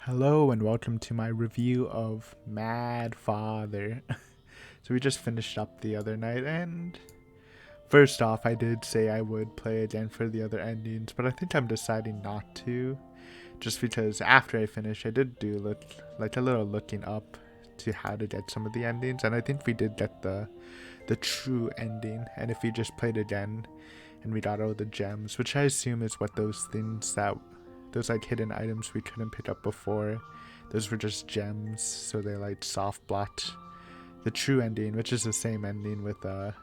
Hello and welcome to my review of Mad Father. So we just finished up the other night, and first off, I did say I would play again for the other endings, but I think I'm deciding not to, just because after I finish, I did do like a little looking up to how to get some of the endings, and I think we did get the true ending. And if we just played again and we got all the gems, which I assume is what those like hidden items we couldn't pick up before, those were just gems, so they like soft blocked the true ending, which is the same ending with an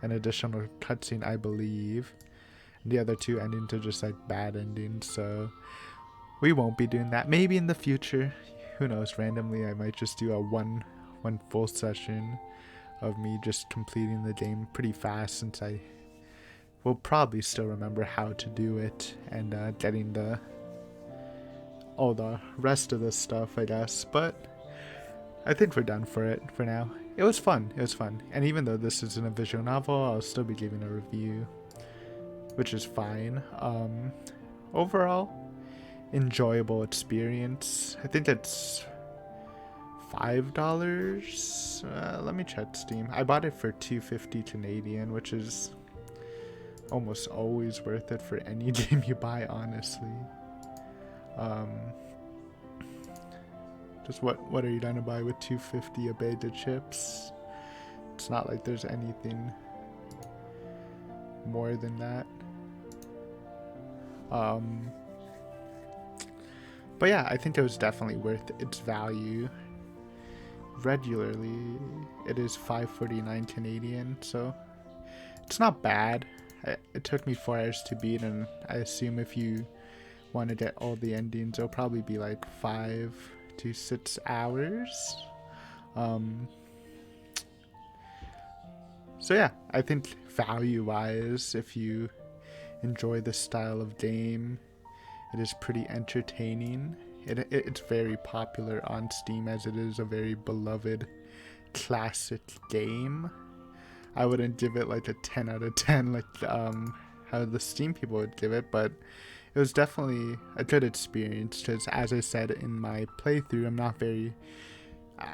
additional cutscene, I believe. And the other two endings are just like bad endings, so we won't be doing that. Maybe in the future, who knows? Randomly, I might just do a one full session of me just completing the game pretty fast, since I will probably still remember how to do it, and getting the all the rest of this stuff, I guess. But I think we're done for it for now. It was fun. It was fun. And even though this isn't a visual novel, I'll still be giving a review, which is fine. Overall, enjoyable experience. I think it's $5. Let me check Steam. I bought it for 250 Canadian, which is almost always worth it for any game you buy, honestly. Um, just what are you gonna buy with 250 a bag of chips? It's not like there's anything more than that. Um, but yeah, I think it was definitely worth its value. Regularly, it is 5.49 Canadian, so it's not bad. It took me 4 hours to beat, and I assume if you want to get all the endings, it'll probably be like 5 to 6 hours. So yeah, I think value-wise, if you enjoy this style of game, it is pretty entertaining. It's very popular on Steam, as it is a very beloved classic game. I wouldn't give it like a 10 out of 10 like how the Steam people would give it, but it was definitely a good experience, because as I said in my playthrough,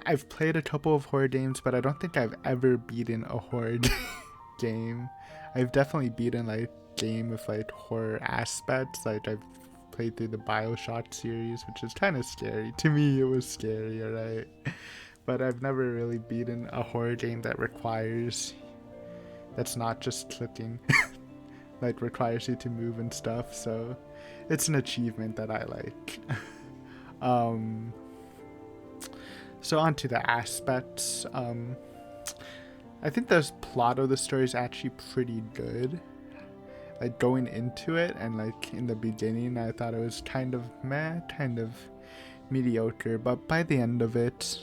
I've played a couple of horror games, but I don't think I've ever beaten a horror game. I've definitely beaten like game with like horror aspects. Like I've played through the BioShock series, which is kind of scary. To me, it was scary, alright? But I've never really beaten a horror game that's not just clicking, like requires you to move and stuff. So it's an achievement that I like. um, so on to the aspects. I think the plot of the story is actually pretty good. Like going into it, and like in the beginning, I thought it was kind of meh, kind of mediocre, but by the end of it,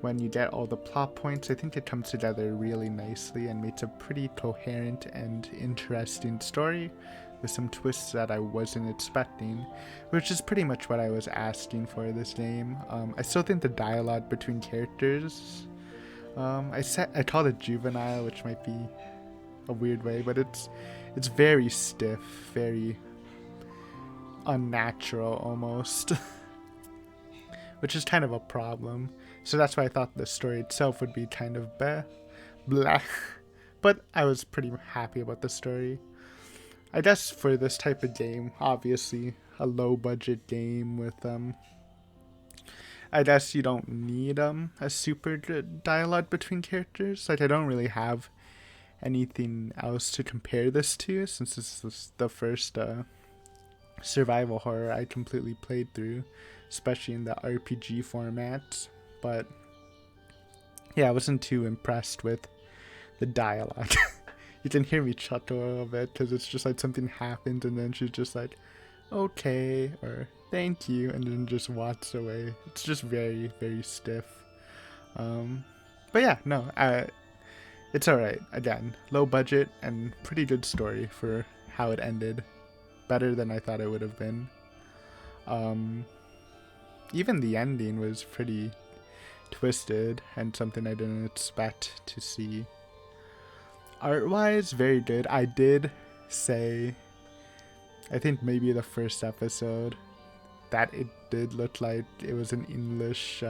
when you get all the plot points, I think it comes together really nicely and makes a pretty coherent and interesting story with some twists that I wasn't expecting, which is pretty much what I was asking for this game. I still think the dialogue between characters, I call it juvenile, which might be a weird way, but it's very stiff, very unnatural almost, which is kind of a problem. So that's why I thought the story itself would be kind of blah. But I was pretty happy about the story. I guess for this type of game, obviously a low budget game with I guess you don't need a super good dialogue between characters. Like I don't really have anything else to compare this to, since this is the first survival horror I completely played through, especially in the RPG format. But yeah, I wasn't too impressed with the dialogue. You can hear me chuckle a little bit, because it's just like something happens and then she's just like, okay, or thank you, and then just walks away. It's just very, very stiff. But yeah, no, it's alright. Again, low budget and pretty good story for how it ended. Better than I thought it would have been. Even the ending was pretty twisted and something I didn't expect to see. Art-wise, very good. I did say, I think maybe the first episode, that it did look like it was an English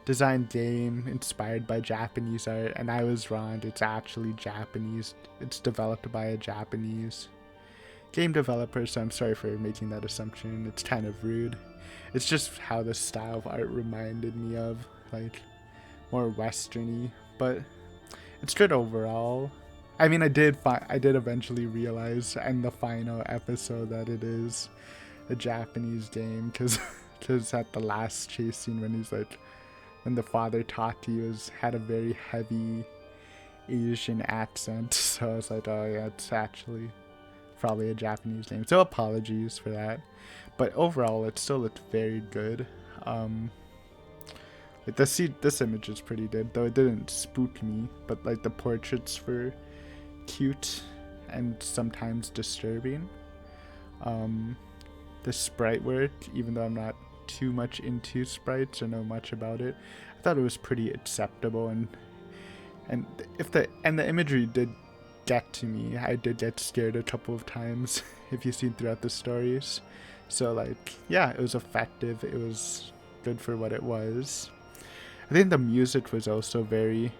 designed game inspired by Japanese art, and I was wrong. It's actually Japanese. It's developed by a Japanese game developer, so I'm sorry for making that assumption. It's kind of rude. It's just how the style of art reminded me of, like, more westerny, but it's good overall. I mean, I did eventually realize in the final episode that it is a Japanese game, because at the last chase scene when he's like, when the father Tati had a very heavy Asian accent, so I was like, oh yeah, it's actually probably a Japanese game. So apologies for that, but overall it still looked very good. Like this image is pretty good, though it didn't spook me, but like the portraits were cute and sometimes disturbing. The sprite work, even though I'm not too much into sprites or know much about it, I thought it was pretty acceptable, and the imagery did get to me. I did get scared a couple of times if you've seen throughout the stories. So like, yeah, it was effective. It was good for what it was. I think the music was also very...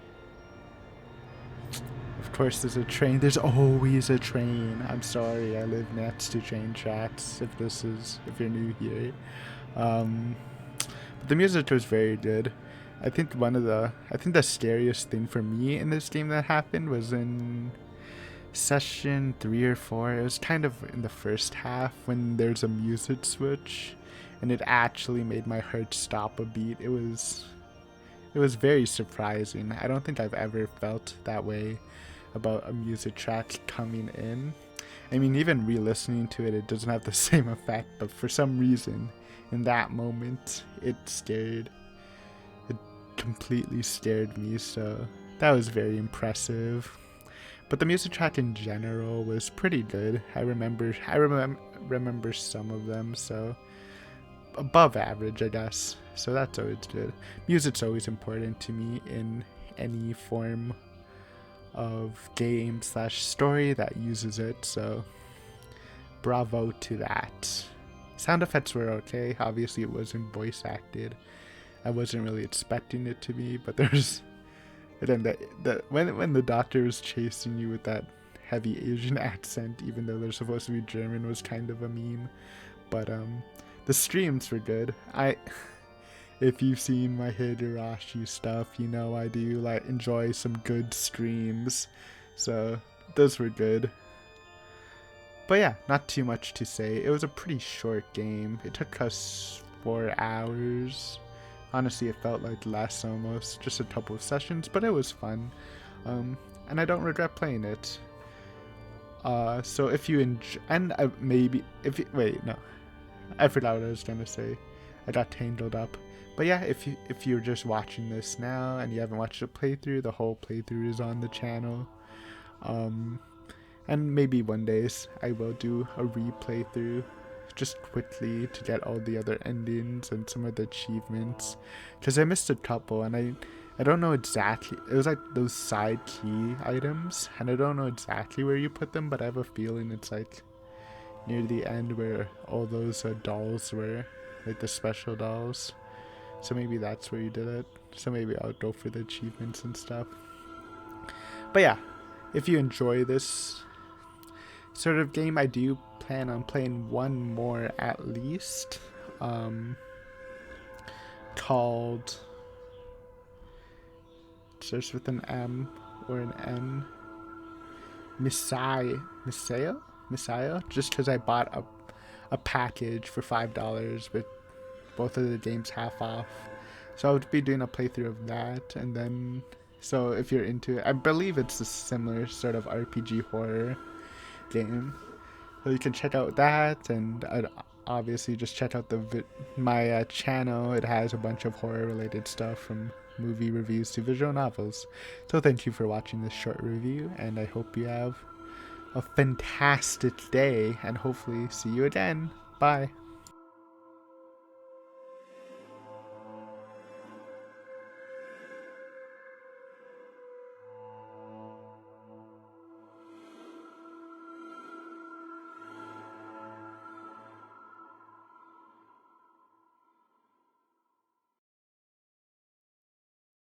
Of course there's a train. There's always a train. I'm sorry, I live next to train tracks if you're new here. But the music was very good. I think the scariest thing for me in this game that happened was in session 3 or 4. It was kind of in the first half when there's a music switch, and it actually made my heart stop a beat. It was very surprising. I don't think I've ever felt that way about a music track coming in. I mean, even re-listening to it, it doesn't have the same effect, but for some reason, in that moment, it completely scared me, so that was very impressive. But the music track in general was pretty good. I remember some of them, so above average, I guess. So that's always good. Music's always important to me in any form of game/story that uses it, so bravo to that. Sound effects were okay. Obviously it wasn't voice acted. I wasn't really expecting it to be, but there's... And then when the doctor was chasing you with that heavy Asian accent, even though they're supposed to be German, was kind of a meme. But the streams were good. If you've seen my Higurashi stuff, you know I do like enjoy some good streams, so those were good. But yeah, not too much to say. It was a pretty short game. It took us 4 hours. Honestly, it felt like less almost, just a couple of sessions, but it was fun. And I don't regret playing it. So if you enjoy, and wait, no, I forgot what I was gonna say. I got tangled up. But yeah, if you're just watching this now and you haven't watched a playthrough, the whole playthrough is on the channel. And maybe one day I will do a replay through, just quickly, to get all the other endings and some of the achievements, because I missed a couple, and I don't know exactly. It was like those side key items, and I don't know exactly where you put them, but I have a feeling it's like near the end where all those dolls were, like the special dolls. So maybe that's where you did it. So maybe I'll go for the achievements and stuff. But yeah, if you enjoy this sort of game, I do plan on playing one more at least, called, it starts with an M or an N, Messiah, just because I bought a package for $5 with both of the games half off. So I would be doing a playthrough of that, and then, so if you're into it, I believe it's a similar sort of RPG horror game. So you can check out that, and I'd obviously just check out my channel. It has a bunch of horror related stuff, from movie reviews to visual novels. So thank you for watching this short review, and I hope you have a fantastic day, and hopefully see you again. Bye.